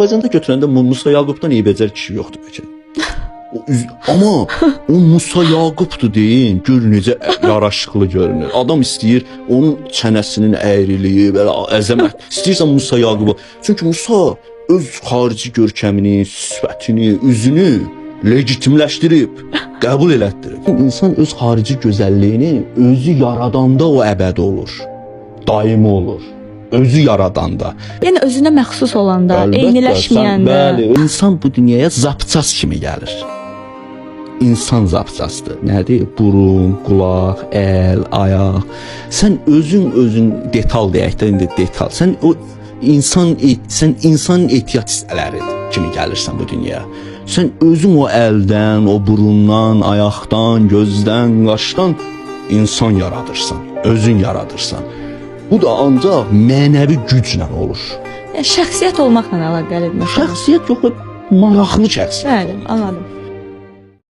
Azərbaycanda götürəndə Musa Yaqubdan iyi becər kişi yoxdur bəlkə. Amma o Musa Yaqubdur deyin, gör necə yaraşıqlı görünür. Adam istəyir onun çənəsinin əyriliyi, belə əzəmət. İstəyirsən Musa Yaqubu. Çünki Musa öz xarici görkəmini, sifətini, üzünü legitimləşdirib, qəbul elətdirib. İnsan öz xarici gözəlliyini özü yaradanda o əbədi olur, daimi olur. Özü yaradanda. Yəni özünə məxsus olanda, eyniləşməyəndə. Bəli, insan bu dünyaya zapças kimi gəlir. İnsan zapçasdır. Nədir? Burun, qulaq, əl, ayaq. Sən özün detal deyək də, indi detal. Sən insan ehtiyat hissələri kimi gəlirsən bu dünyaya. Sən özün o əldən, o burundan, ayaqdan, gözdən, qaşdan insan yaradırsan, özün yaradırsan. Bu da ancaq mənəvi güclə olur. Yəni şəxsiyyət olmaqla əlaqəlidir məsələn. Şəxsiyyət yox, maraqlı şəxsiyyət. Bəli, anladım.